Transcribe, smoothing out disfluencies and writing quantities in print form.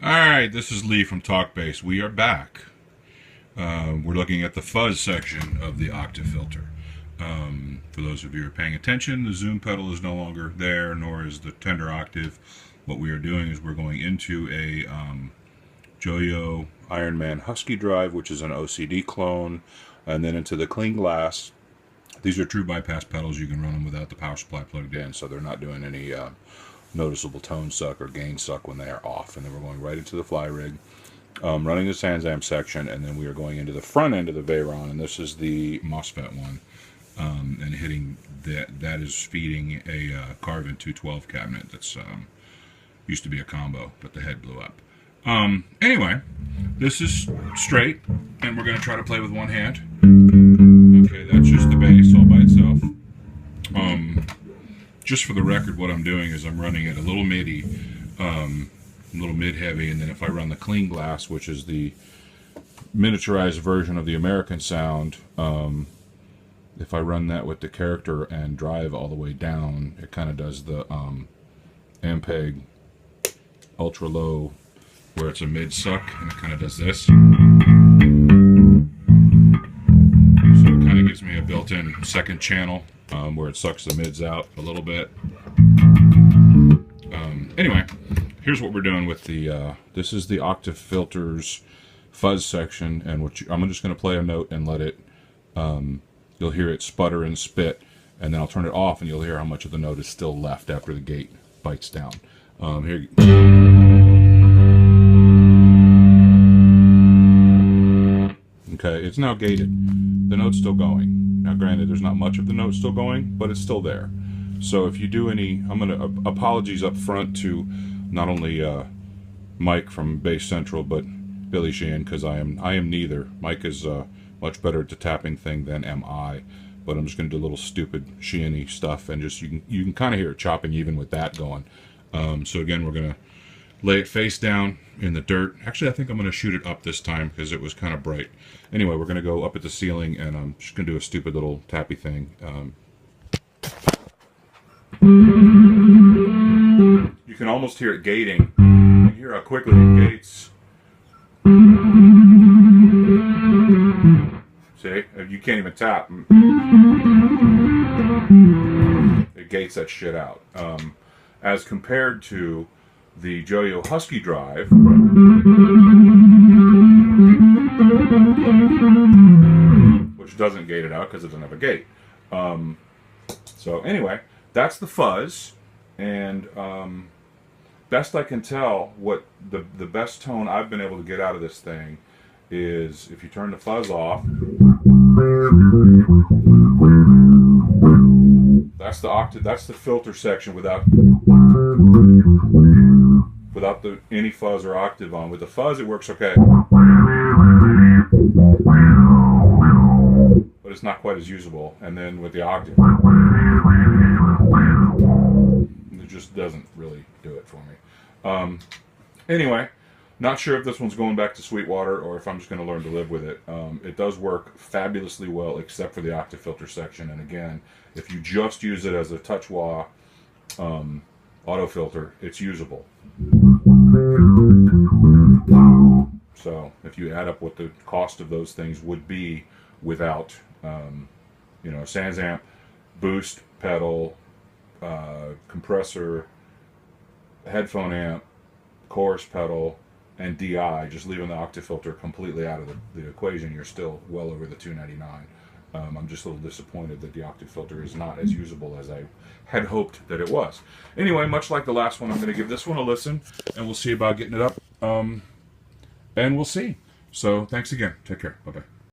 Alright, this is Lee from Talkbase. We are back. We're looking at the fuzz section of the octave filter. For those of you who are paying attention, the zoom pedal is no longer there, nor is the tender octave. What we are doing is we're going into a Joyo Ironman Husky Drive, which is an OCD clone, and then into the clean glass. These are true bypass pedals. You can run them without the power supply plugged in, so they're not doing any noticeable tone suck or gain suck when they are off. And then we're going right into the fly rig, running the SansAmp section, and then we are going into the front end of the Veyron, and this is the MOSFET one, and hitting that is feeding a Carvin 212 cabinet that's used to be a combo, but the head blew up. Anyway, this is straight, and we're going to try to play with one hand. Okay, that's just the bass all by itself. Just for the record, what I'm doing is I'm running it a little MIDI, a little mid-heavy, and then if I run the clean glass, which is the miniaturized version of the American sound, if I run that with the character and drive all the way down, it kind of does the Ampeg ultra low, where it's a mid suck, and it kind of does this. So it kind of gives me a built-in second channel where it sucks the mids out a little bit. Anyway, here's what we're doing with the, this is the octave filters fuzz section, and I'm just going to play a note and let it, you'll hear it sputter and spit, and then I'll turn it off and you'll hear how much of the note is still left after the gate bites down. Here. Okay, it's now gated. The note's still going. Now granted, there's not much of the note still going, but it's still there. So if you do any, I'm going to, apologies up front to not only Mike from Bass Central, but Billy Sheehan, because I am neither. Mike is much better at the tapping thing than am I, but I'm just going to do a little stupid Sheehan-y stuff, and just you can kind of hear it chopping even with that going. So again, we're going to lay it face down in the dirt. Actually, I think I'm going to shoot it up this time because it was kind of bright. Anyway, we're going to go up at the ceiling, and I'm just going to do a stupid little tappy thing. You can almost hear it gating. You can hear how quickly it gates. See? You can't even tap. It gates that shit out. As compared to the Joyo Husky Drive, which doesn't gate it out because it doesn't have a gate. So anyway, that's the fuzz, and best I can tell, what the best tone I've been able to get out of this thing is if you turn the fuzz off. That's the octave. That's the filter section without any fuzz or octave on. With the fuzz, it works okay, but it's not quite as usable. And then with the octave, it just doesn't really do it for me. Anyway, not sure if this one's going back to Sweetwater or if I'm just going to learn to live with it. It does work fabulously well, except for the octave filter section. And again, if you just use it as a touch wah auto filter, it's usable. So if you add up what the cost of those things would be without, you know, SansAmp, boost pedal, compressor, headphone amp, chorus pedal, and DI, just leaving the octave filter completely out of the equation, you're still well over the $299. I'm just a little disappointed that the octave filter is not as usable as I had hoped that it was. Anyway, much like the last one, I'm going to give this one a listen, and we'll see about getting it up, and we'll see. So thanks again. Take care. Bye-bye.